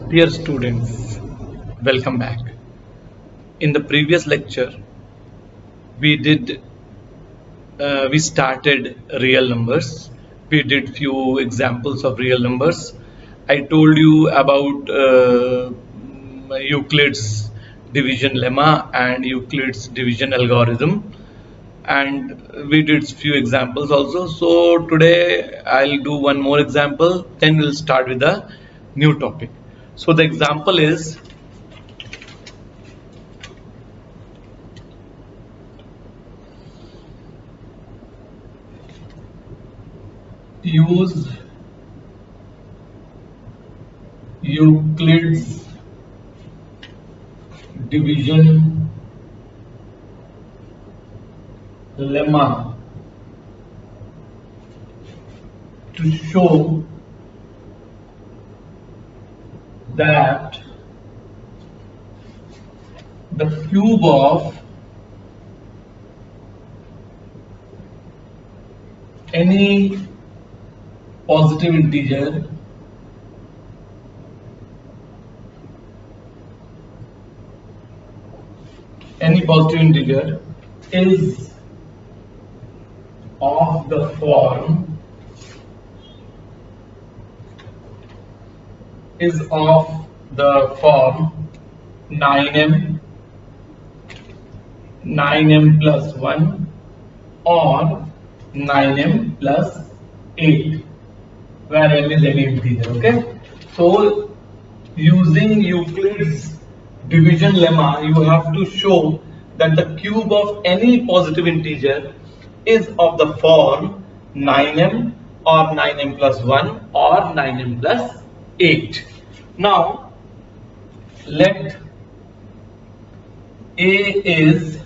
Dear students, welcome back. In the previous lecture, we started real numbers. We did few examples of real numbers. I told you about Euclid's division lemma and Euclid's division algorithm, and we did few examples also. So today I'll do one more example, then we'll start with the new topic. So the example is use Euclid's division lemma to show that the cube of any positive integer is of the form 9m plus 1 or 9m plus 8, where m is any integer. Okay, so using Euclid's division lemma, you have to show that the cube of any positive integer is of the form 9m or 9m plus 1 or 9m plus 8. Now let a is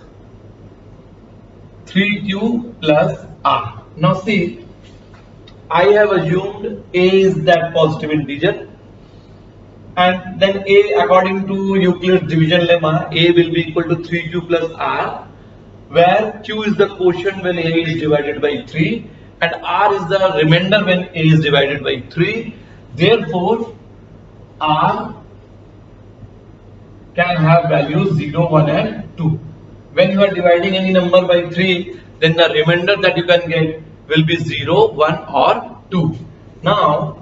3q plus r. Now see, I have assumed a is that positive integer, and then a, according to Euclid's division lemma, a will be equal to 3q plus r, where q is the quotient when a is divided by 3 and r is the remainder when a is divided by 3. Therefore r can have values 0, 1 and 2. When you are dividing any number by 3, then the remainder that you can get will be 0, 1 or 2. Now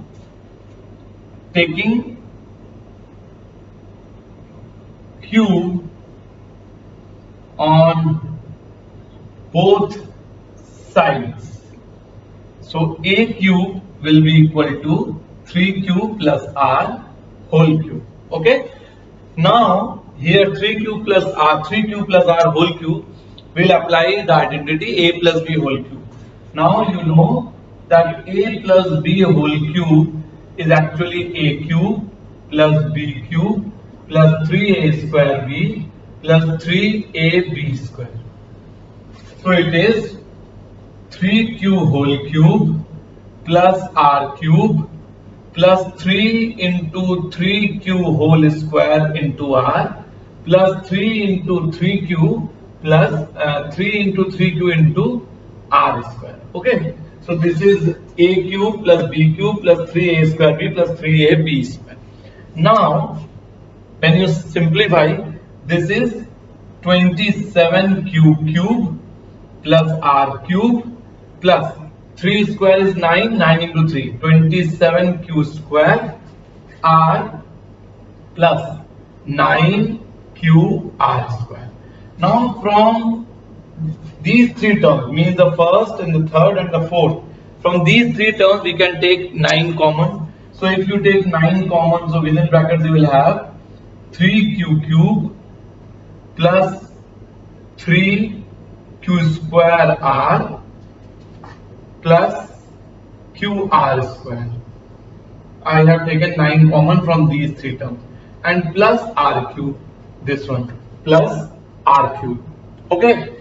taking cube on both sides, so a cube will be equal to 3q plus r whole cube. Okay, now here 3q plus r whole cube will apply the identity a plus b whole cube. Now you know that a plus b whole cube is actually a cube plus b cube plus 3a square b plus 3ab square. So it is 3q whole cube plus r cube plus 3 into 3q whole square into r plus 3 into 3q plus 3 into 3q into r square. Okay, so this is a cube plus b cube plus 3a square b plus 3ab square. Now when you simplify, this is 27q cube plus r cube plus 3 square is 9, 9 into 3, 27q square r plus 9q r square. Now from these three terms, means the first and the third and the fourth, from these three terms we can take 9 common. So if you take 9 common, so within brackets you will have 3q cube plus 3q square r plus qr square. I have taken 9 common from these three terms, and plus r cube, this one plus r cube. Okay,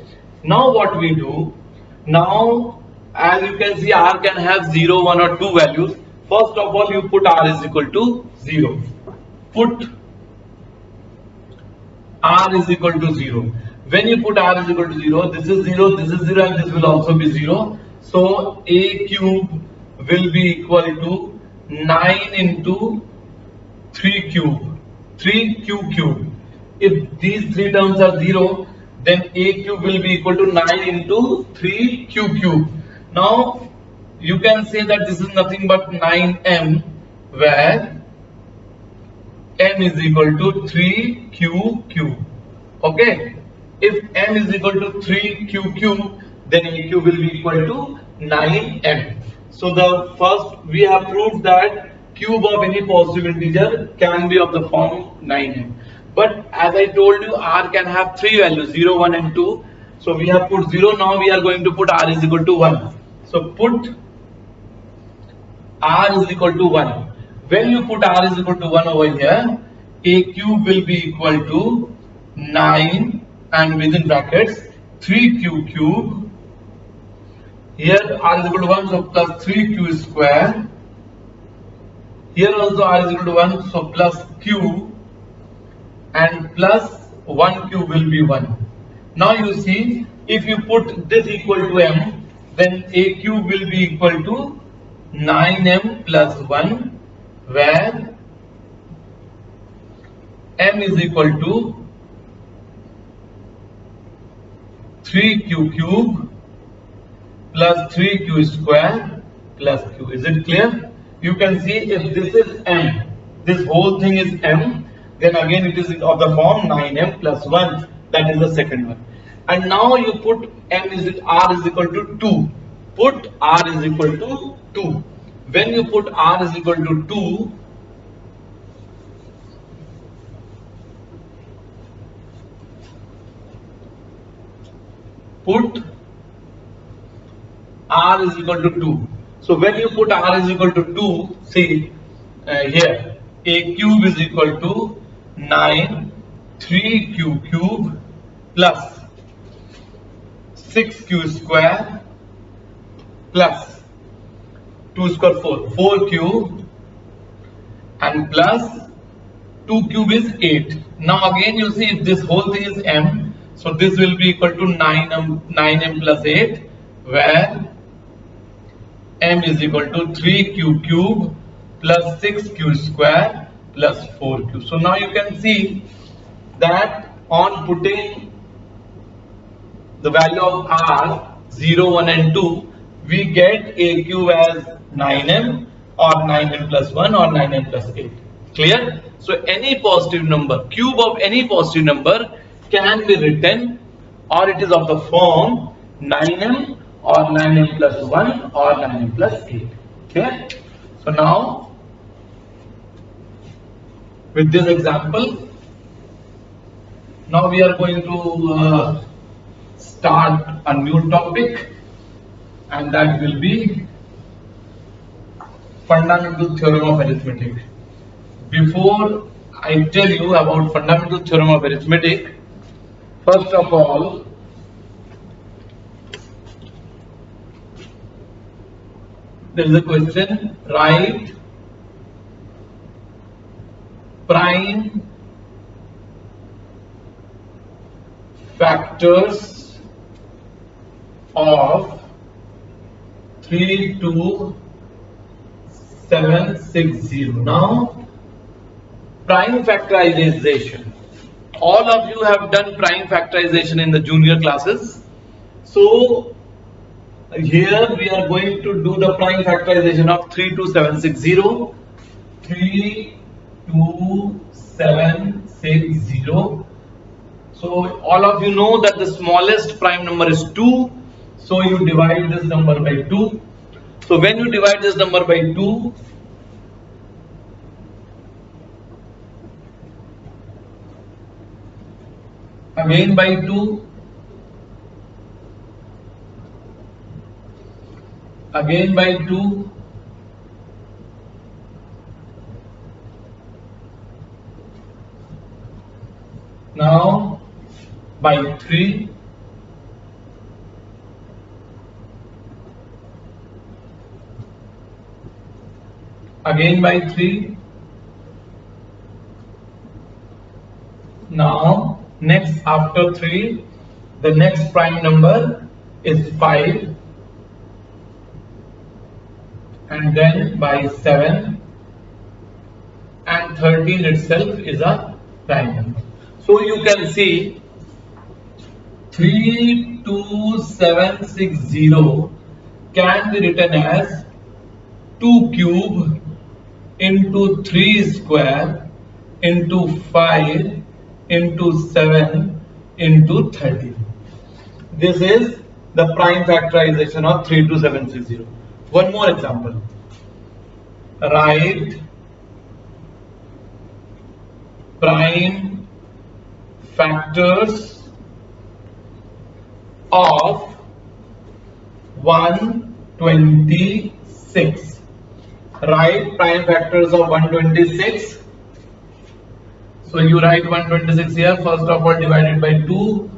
now what we do, now as you can see, r can have 0, 1 or 2 values. First of all, you put r is equal to 0. Put r is equal to 0. When you put r is equal to 0, this is 0, this is 0 and this will also be 0. So a cube will be equal to 9 into 3 cube, 3q cube. If these three terms are 0, then a cube will be equal to 9 into 3q cube. Now you can say that this is nothing but 9m, where m is equal to 3q cube. Okay, if m is equal to 3q cube, then a cube will be equal to 9m. So the first we have proved that cube of any positive integer can be of the form 9m. But as I told you, r can have three values, 0, 1 and 2. So we have put 0, now we are going to put r is equal to 1. So put r is equal to 1. When you put r is equal to 1 over here, a cube will be equal to 9 and within brackets 3q cube. Here r is equal to 1, so plus 3q square. Here also r is equal to 1, so plus q, and plus 1 cube will be 1. Now you see, if you put this equal to m, then a cube will be equal to 9m plus 1, where m is equal to 3q cube plus 3q square plus q. Is it clear? You can see if this is m, this whole thing is m, then again it is of the form 9m plus 1. That is the second one. And now you put r is equal to 2. Put r is equal to 2. When you put r is equal to 2, put r is equal to 2. So when you put r is equal to 2, see here, a cube is equal to 9 3q cube plus 6q square plus 2 square 4 cube and plus 2 cube is 8. Now again you see, if this whole thing is m, so this will be equal to 9m plus 8, where m is equal to 3q cube plus 6q square plus 4q. So now you can see that on putting the value of r 0, 1 and 2, we get a cube as 9m or 9m plus 1 or 9m plus 8. Clear? So any positive number, cube of any positive number can be written, or it is of the form 9m or 9m plus 1 or 9m plus 8. Okay? So now with this example, now we are going to start a new topic, and that will be fundamental theorem of arithmetic. Before I tell you about fundamental theorem of arithmetic, first of all, there is a question: write prime factors of 32760. Now, prime factorization. All of you have done prime factorization in the junior classes. So here we are going to do the prime factorization of 32760. 32760. So all of you know that the smallest prime number is 2. So you divide this number by 2. So when you divide this number by 2, again by 2, again by 2, now by 3, again by 3, now next after 3, the next prime number is 5, and then by 7, and and 13 itself is a prime number. So you can see 32760 can be written as 2 cube into 3 square into 5 into 7 into 30. This is the prime factorization of 32760. One more example. Write prime factors of 126. Write prime factors of 126. So you write 126 here. First of all, divided by 2,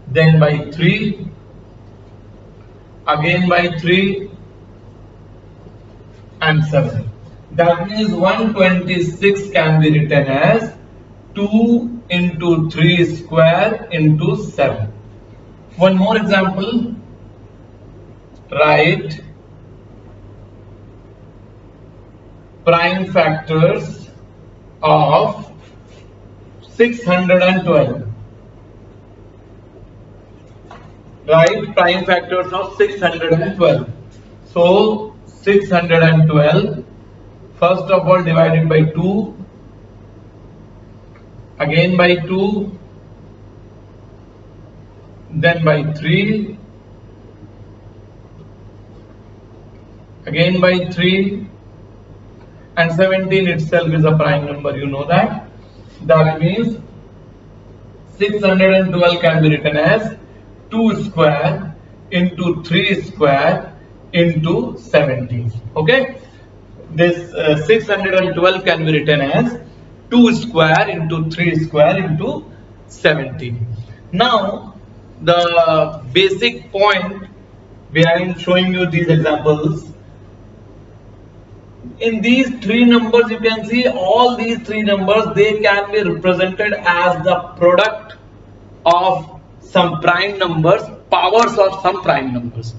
then by 3, again by 3, and 7. That means 126 can be written as 2 into 3 square into 7. One more example. Write prime factors of 612. Write prime factors of 612. So 612, first of all divided by 2, again by 2, then by 3, again by 3, and 17 itself is a prime number, you know that. That means 612 can be written as 2 square into 3 square into 17. Okay, this 612 can be written as 2 square into 3 square into 17. Now the basic point behind showing you these examples, in these three numbers you can see all these three numbers, they can be represented as the product of some prime numbers, powers of some prime numbers.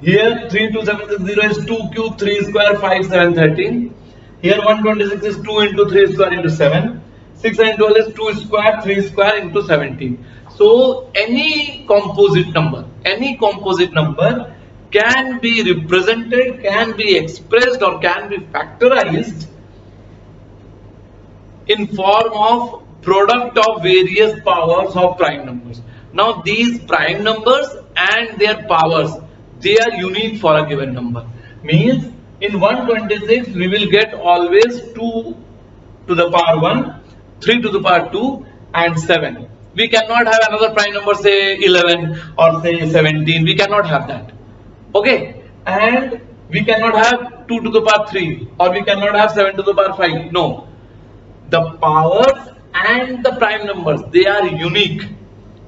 Here 32760 is 2 cube 3 square 5 7 13. Here 126 is 2 into 3 square into 7. 612 is 2 square 3 square into 17. So any composite number can be represented, can be expressed, or can be factorized in form of product of various powers of prime numbers. Now these prime numbers and their powers, they are unique for a given number. Means in 126 we will get always 2 to the power 1, 3 to the power 2 and 7. We cannot have another prime number say 11 or say 17. We cannot have that. Okay, and we cannot have 2 to the power 3 or we cannot have 7 to the power 5. No, the powers and the prime numbers, they are unique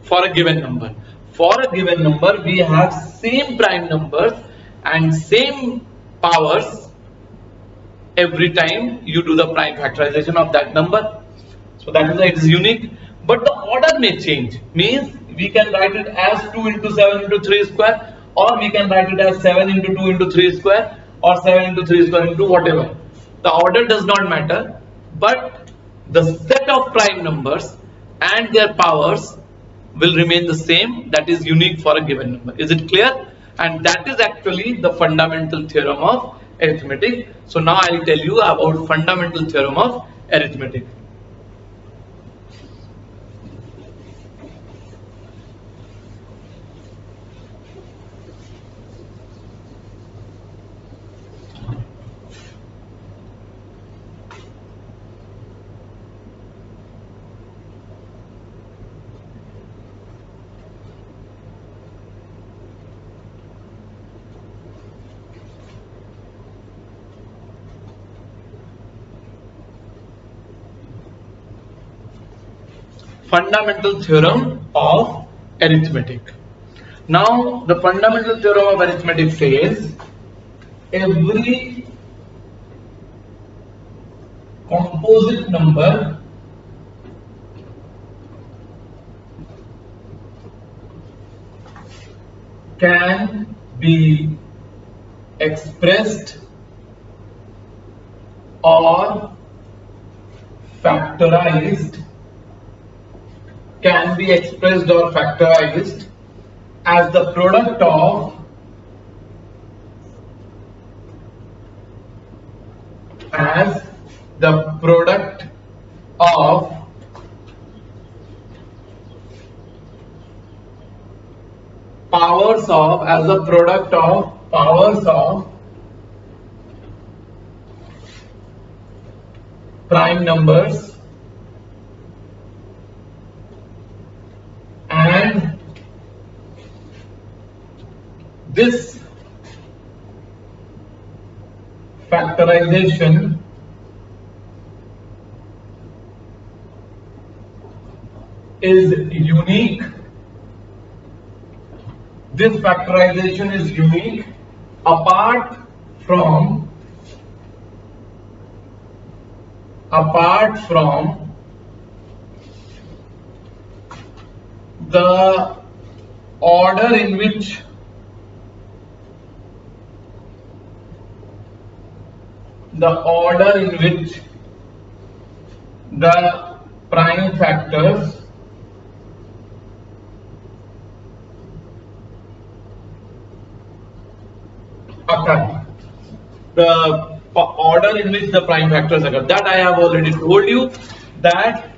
for a given number. For a given number we have same prime numbers and same powers every time you do the prime factorization of that number. So that is why it is unique, but the order may change. Means we can write it as 2 into 7 into 3 square, or we can write it as 7 into 2 into 3 square, or 7 into 3 square into whatever. The order does not matter, but the set of prime numbers and their powers will remain the same, that is unique for a given number. Is it clear? And that is actually the fundamental theorem of arithmetic. So now I will tell you about fundamental theorem of arithmetic. Fundamental theorem of arithmetic. Now the fundamental theorem of arithmetic says every composite number can be expressed or factorized can be expressed or factorized as the product of powers of prime numbers and this factorization is unique. This factorization is unique apart from the order in which the prime factors occur. The order in which the prime factors occur, that I have already told you, that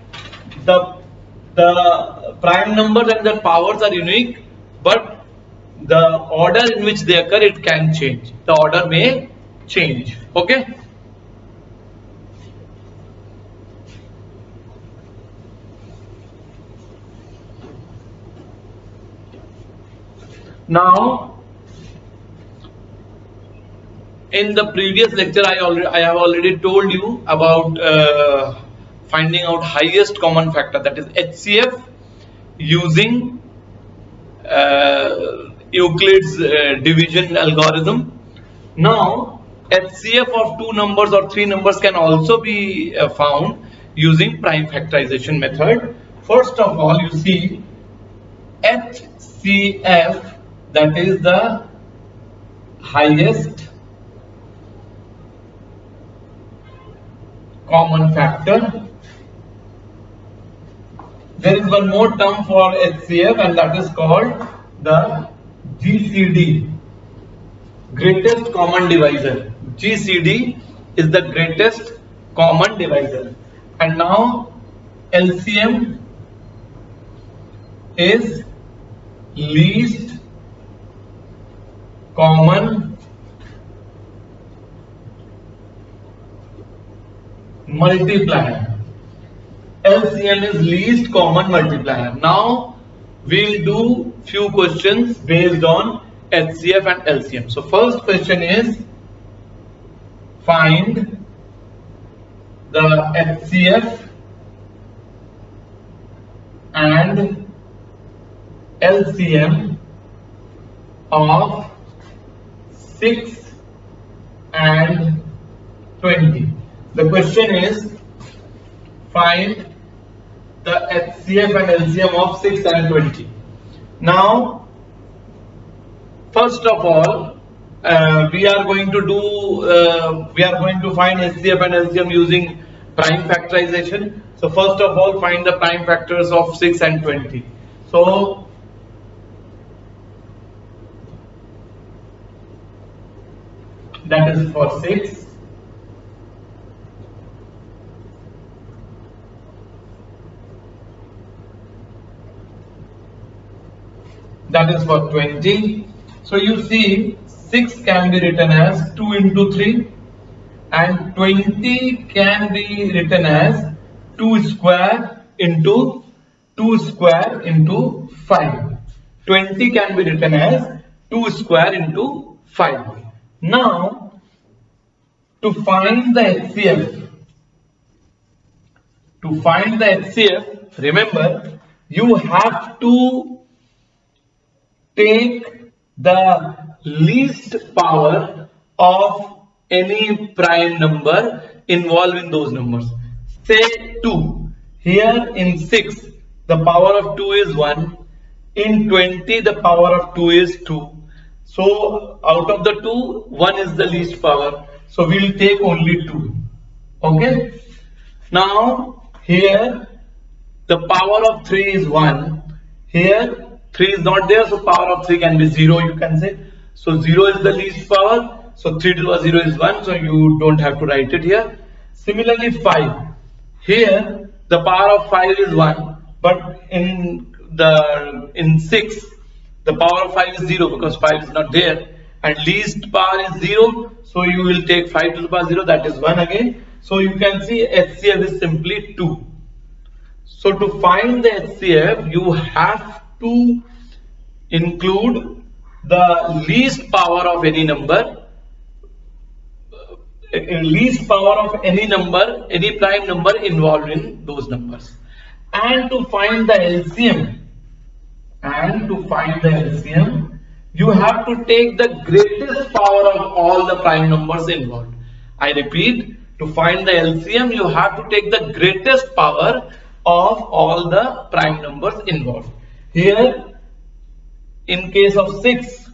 the prime numbers and their powers are unique, but the order in which they occur, it can change. The order may change. Okay. Now, in the previous lecture, I have already told you about finding out highest common factor, that is HCF, using Euclid's division algorithm. Now, HCF of two numbers or three numbers can also be found using prime factorization method. First of all, you see HCF, that is the highest common factor. There is one more term for HCF, and that is called the GCD, greatest common divisor. GCD is the greatest common divisor. And now LCM is least common multiplier. LCM is least common multiplier. Now we'll do few questions based on HCF and LCM. So first question is, find the HCF and LCM of 6 and 20. The question is, find the HCF and LCM of 6 and 20. Now, first of all, we are going to find HCF and LCM using prime factorization. So first of all, find the prime factors of 6 and 20. So that is for 6. That is for 20. So you see, 6 can be written as 2 into 3 and 20 can be written as 2 square into 5. 20 can be written as 2 square into 5. Now, to find the HCF, remember, you have to take the least power of any prime number involved in those numbers. Say 2. Here in 6, the power of 2 is 1. In 20, the power of 2 is 2. So out of the 2, 1 is the least power. So we will take only 2. Okay. Now here the power of 3 is 1. Here 3 is not there, so power of 3 can be 0, you can say. So 0 is the least power. So 3 to the power 0 is 1, so you don't have to write it here. Similarly 5. Here the power of 5 is 1, but in 6 the power of 5 is 0 because 5 is not there, and least power is 0, so you will take 5 to the power 0, that is 1 again. So you can see HCF is simply 2. So to find the HCF, you have to include the least power of any number, least power of any number, any prime number involved in those numbers. And to find the LCM, you have to take the greatest power of all the prime numbers involved. I repeat, to find the LCM, you have to take the greatest power of all the prime numbers involved. Here, in case of 6,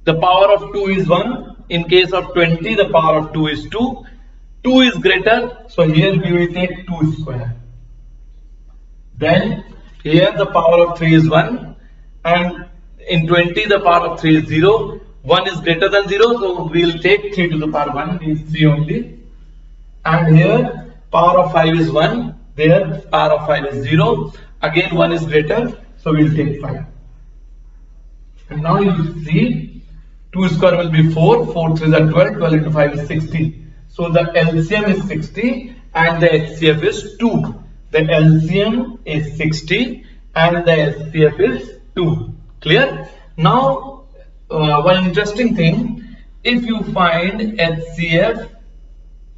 the power of 2 is 1. In case of 20, the power of 2 is 2. 2 is greater, so here we will take 2 square. Then here the power of 3 is 1, and in 20 the power of 3 is 0. 1 is greater than 0, so we will take 3 to the power 1, means 3 only. And here power of 5 is 1, there power of 5 is 0. Again 1 is greater, so we will take 5. And now you see 2 square will be 4, 4 3s are 12, 12 into 5 is 60. So the LCM is 60 and the HCF is 2. The LCM is 60 and the HCF is 2. Clear? Now, one interesting thing, if you find HCF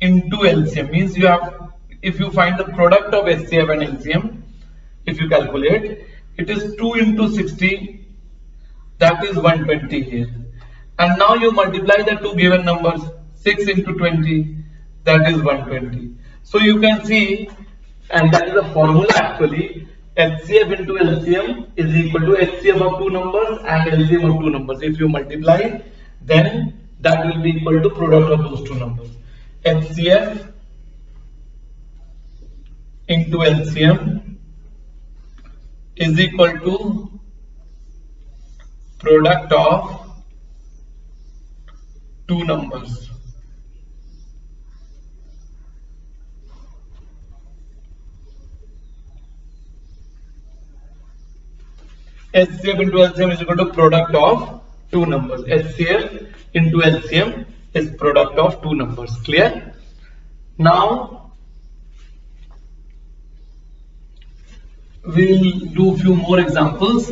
into LCM, means you have, if you find the product of HCF and LCM, if you calculate, it is 2 into 60, that is 120 here. And now you multiply the two given numbers, 6 into 20, that is 120. So you can see, and that is the formula actually, HCF into LCM is equal to HCF of two numbers and LCM of two numbers. If you multiply, then that will be equal to product of those two numbers. HCF into LCM is equal to product of two numbers. HCF into LCM is equal to product of two numbers. HCF into LCM is product of two numbers. Clear? Now we'll do few more examples.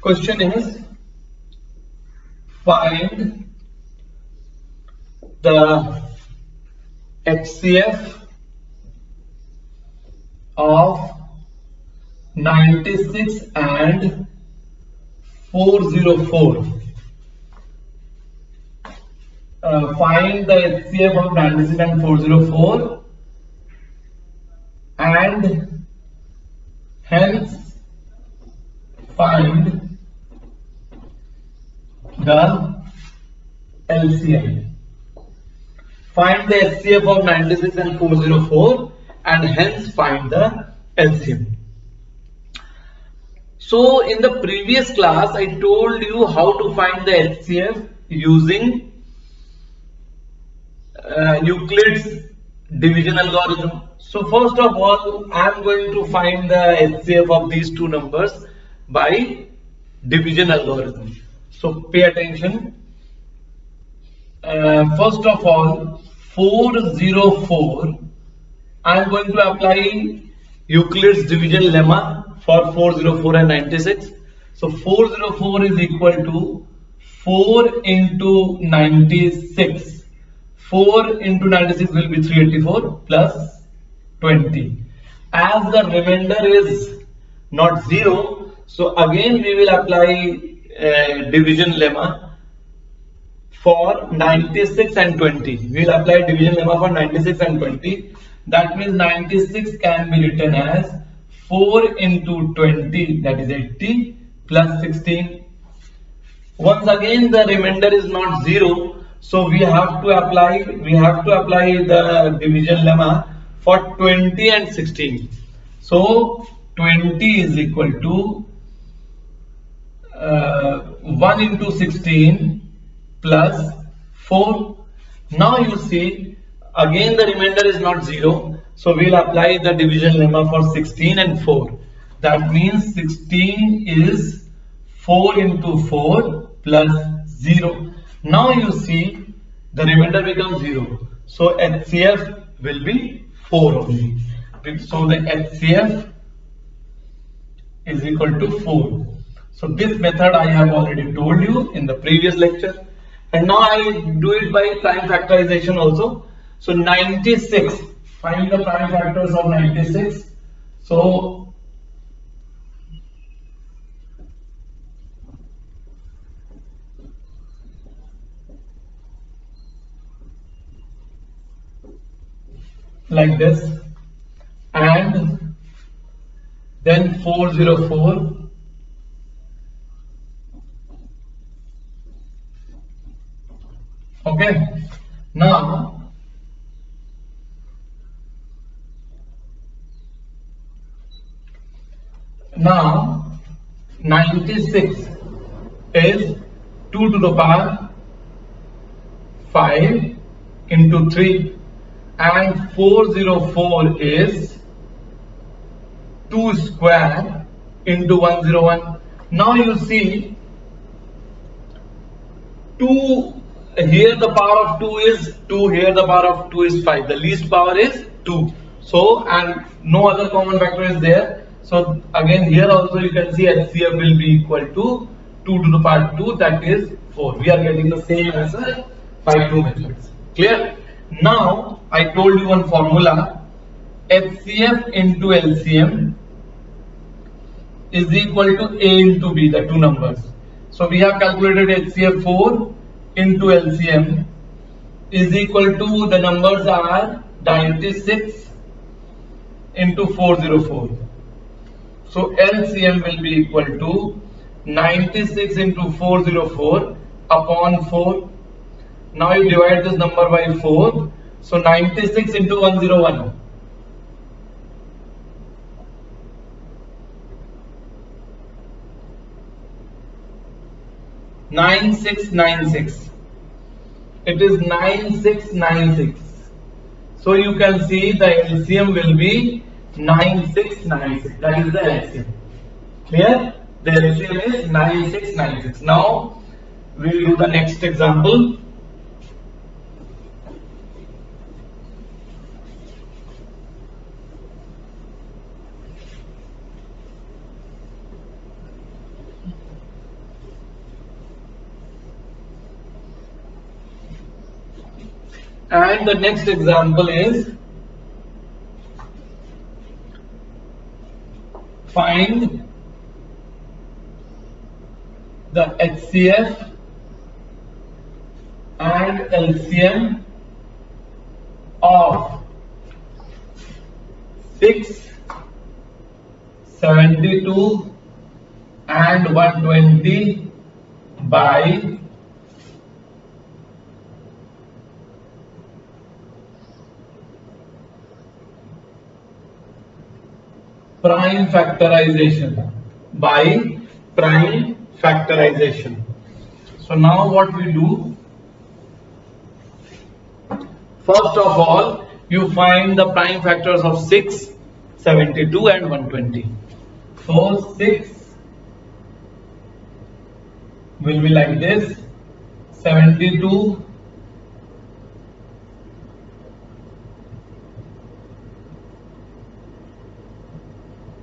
Question is, find the HCF of 96 and 404. Find the HCF of 96 and 404 and hence find the LCM. Find the HCF of 96 and 404 and hence find the LCM. So in the previous class I told you how to find the HCF using Euclid's division algorithm. So first of all I am going to find the HCF of these two numbers by division algorithm. So pay attention. First of all, 404, I am going to apply Euclid's division lemma for 404 and 96. So 404 is equal to 4 into 96. 4 into 96 will be 384 plus 20. As the remainder is not 0, so again we will apply division lemma for 96 and 20. We will apply division lemma for 96 and 20. That means 96 can be written as 4 into 20, that is 80, plus 16. Once again the remainder is not 0, so we have to apply the division lemma for 20 and 16. So 20 is equal to 1 into 16 plus 4. Now you see again the remainder is not 0, so we will apply the division lemma for 16 and 4. That means 16 is 4 into 4 plus 0. Now you see the remainder becomes 0, so HCF will be 4 only. So the HCF is equal to 4. So this method I have already told you in the previous lecture, and now I do it by prime factorization also. So 96, find the prime factors of 96. So like this, and then 404. Okay, now Now 96 is 2 to the power 5 into 3, and 404 is 2 square into 101. Now you see 2 here, the power of 2 is 2, here the power of 2 is 5, the least power is 2. So, and no other common factor is there. So again here also you can see HCF will be equal to 2 to the power 2, that is 4. We are getting the same answer by 2 methods. Clear? Now I told you one formula, HCF into LCM is equal to A into B, the two numbers. So we have calculated HCF 4 into LCM is equal to, the numbers are 96 into 404. So LCM will be equal to 96 into 404 upon 4. Now you divide this number by 4. So 96 into 101. 9696. It is 9696. So you can see the LCM will be 9696. That is the LCM. Clear? The LCM is 9696. Now we will do the next example. And the next example is find the HCF and LCM of 6, 72 and 120 by prime factorization. So now what we do, first of all you find the prime factors of 6, 72 and 120. So 6 will be like this, 72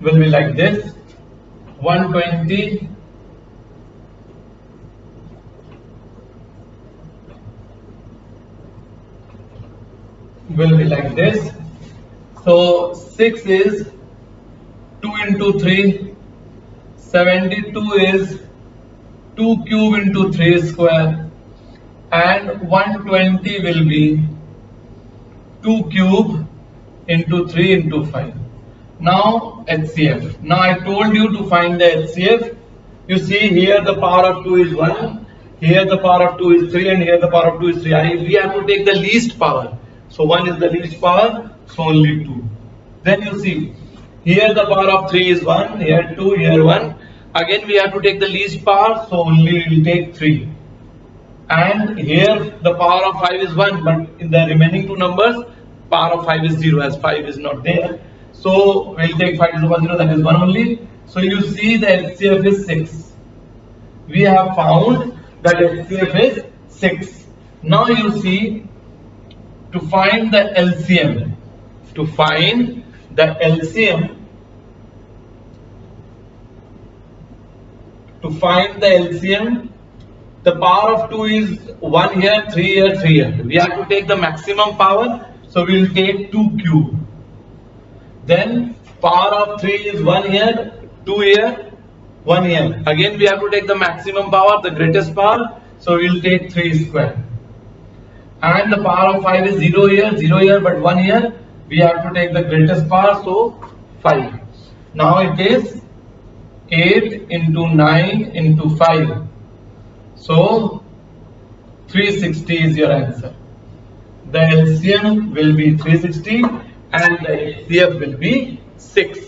will be like this, 120 will be like this. So 6 is 2 into 3, 72 is 2 cube into 3 square, and 120 will be 2 cube into 3 into 5. Now HCF. Now I told you to find the HCF. You see here the power of 2 is 1, here the power of 2 is 3, and here the power of 2 is 3. We have to take the least power. So 1 is the least power, so only 2. Then you see, here the power of 3 is 1, here 2, here 1. Again we have to take the least power, so only we will take 3. And here the power of 5 is 1, but in the remaining two numbers, power of 5 is 0, as 5 is not there. So we'll take 5 is over 0, that is 1 only. So you see the HCF is 6. We have found that HCF is 6. Now you see, to find the LCM, the power of 2 is 1 here, 3 here, 3 here. We have to take the maximum power, so we will take 2 cube. Then power of 3 is 1 here, 2 here, 1 here. Again we have to take the maximum power, the greatest power, so we will take 3 square. And the power of 5 is 0 here, but 1 here. We have to take the greatest power, so 5. Now it is 8 into 9 into 5. So 360 is your answer. The LCM will be 360 and the HCF will be 6.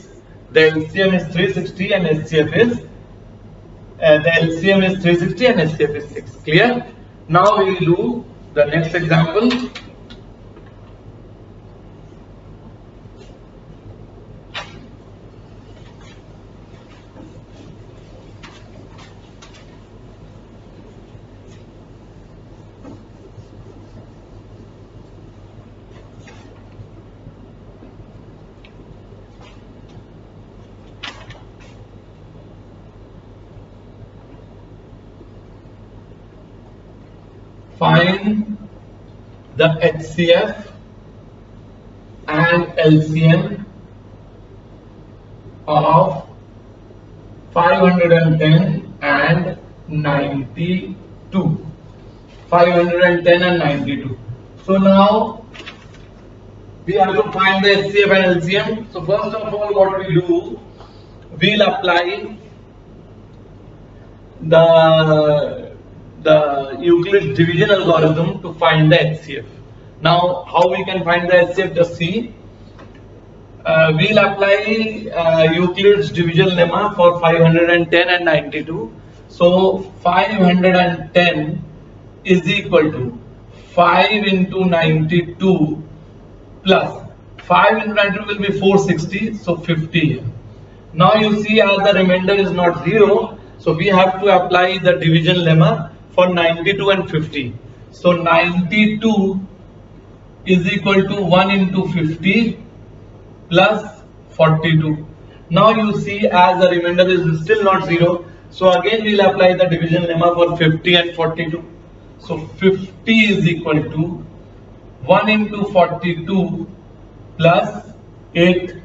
The LCM is 360 and HCF is the LCM is 360 and HCF is 6. Clear? Now we will do the next example. Find the HCF and LCM of 510 and 92. 510 and 92. So now we have to find the HCF and LCM. So first of all, what we do, we'll apply the Euclid division algorithm to find the HCF. Now, how we can find the HCF? Just see. We'll apply Euclid's division lemma for 510 and 92. So 510 is equal to 5 into 92 plus 5 into 92 will be 460, so 50. Now you see, as the remainder is not 0, so we have to apply the division lemma for 92 and 50. So 92 is equal to 1 into 50 plus 42. Now you see, as the remainder is still not 0, so again we will apply the division lemma for 50 and 42. So 50 is equal to 1 into 42 plus 8.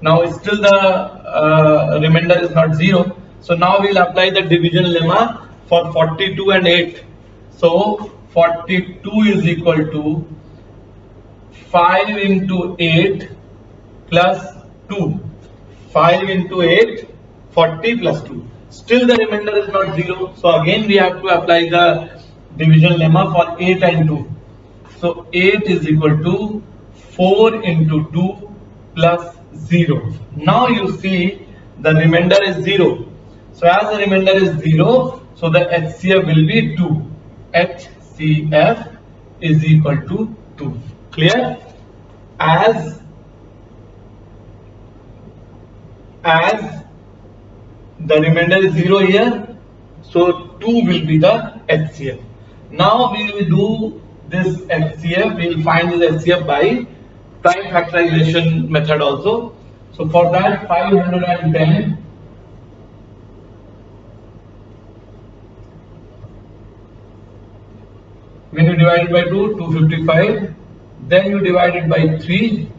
Now still the remainder is not 0. So now we will apply the division lemma for 42 and 8. So 42 is equal to 5 into 8 plus 2. 5 into 8, 40 plus 2. Still the remainder is not 0. So again we have to apply the division lemma for 8 and 2. So 8 is equal to 4 into 2 plus 0. Now you see, the remainder is 0. So as the remainder is 0, so the HCF will be 2. HCF is equal to 2. Clear? As the remainder is 0 here, so 2 will be the HCF. Now we will do this HCF, we will find this HCF by prime factorization method also. So for that, 510 when you divide it by 2, 255, then you divide it by 3,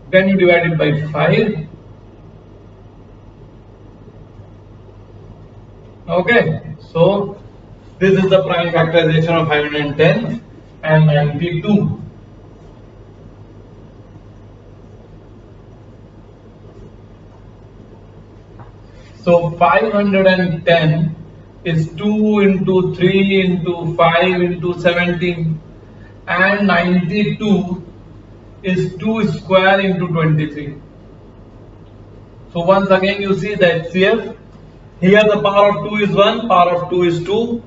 Then you divide it by 5. Okay, so this is the prime factorization of 510 and 92. So 510 is 2 into 3 into 5 into 17, and 92 is 2 square into 23. So once again you see the HCF. Here the power of 2 is 1, power of 2 is 2.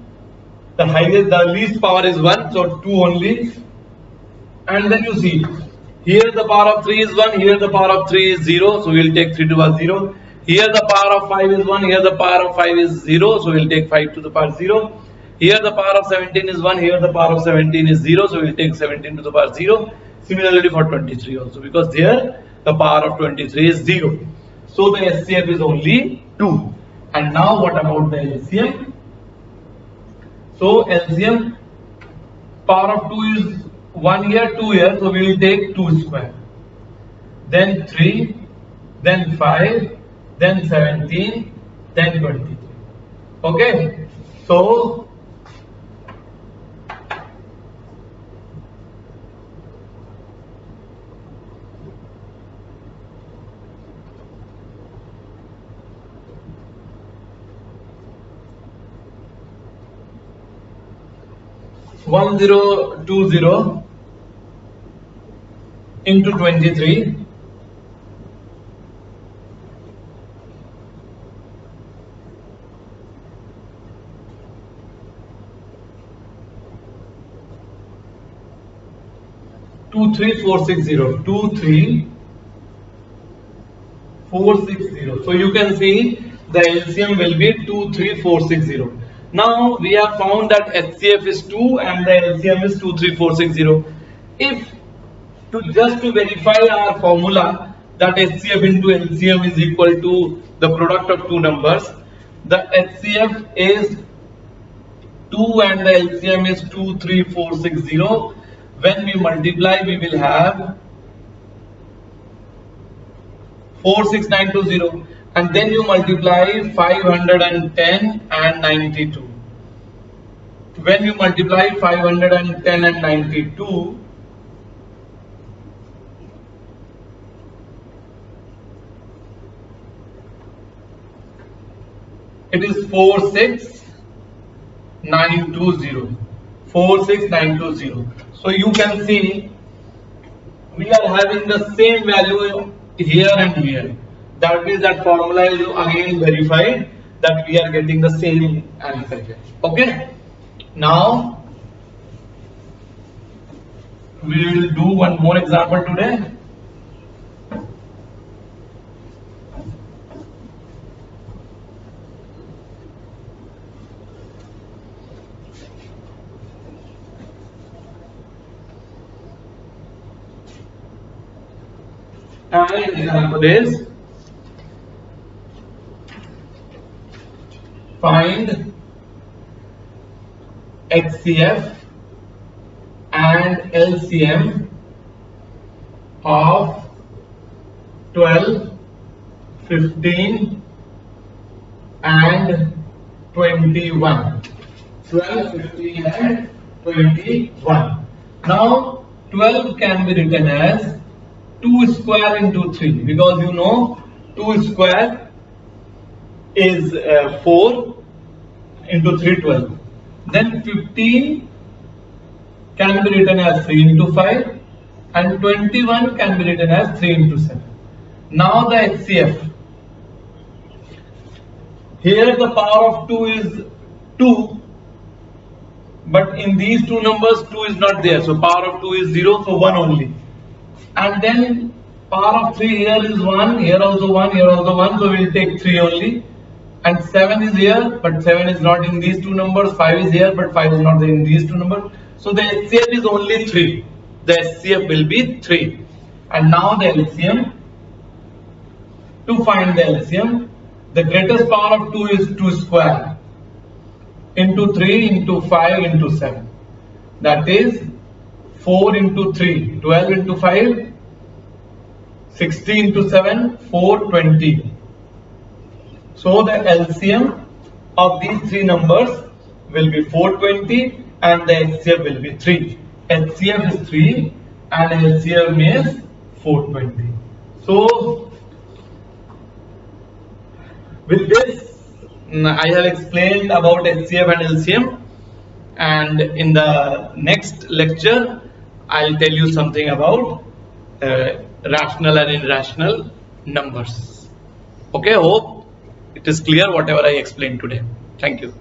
The least power is 1, so 2 only. And then you see, here the power of 3 is 1, here the power of 3 is 0, so we will take 3 to the power 0. Here the power of 5 is 1, here the power of 5 is 0, so we will take 5 to the power 0. Here the power of 17 is 1, here the power of 17 is 0, so we will take 17 to the power 0. Similarly for 23 also, because there the power of 23 is 0. So the HCF is only 2. And now what about the LCM? So LCM, power of 2 is 1 here, 2 here, so we will take 2 square. Then 3, then 5, then 17, then 23. Okay, so one zero two zero into 23 23460 23460. So you can see the LCM will be 23460. Now we have found that HCF is 2 and the LCM is 23460. If just to verify our formula that HCF into LCM is equal to the product of two numbers, the HCF is 2 and the LCM is 23460. When we multiply, we will have 46920, and then you multiply 510 and 92. When you multiply 510 and 92, it is 46920. 46920. So you can see we are having the same value here and here. That means that formula is again verified that we are getting the same answer here. Okay. Now we will do one more example today. And example is find XCF and LCM of 12, 15 and 21. 12, 15 and 21. Now 12 can be written as 2 square into 3, because you know 2 square is 4 into 3, 12. Then 15 can be written as 3 into 5 and 21 can be written as 3 into 7. Now the HCF. Here the power of 2 is 2, but in these two numbers 2 is not there, so power of 2 is 0, so 1 only. And then power of 3 here is 1, here also 1, here also 1, so we will take 3 only. And 7 is here, but 7 is not in these two numbers. 5 is here, but 5 is not in these two numbers. So the HCF is only 3. The HCF will be 3. And now the LCM. To find the LCM, the greatest power of 2 is 2 square into 3 into 5 into 7. That is 4 into 3, 12 into 5, 60 into 7, 420. So the LCM of these three numbers will be 420 and the HCF will be 3. HCF is 3 and LCM is 420. So with this, I have explained about HCF and LCM, and in the next lecture I'll tell you something about rational and irrational numbers. Okay, hope it is clear whatever I explained today. Thank you.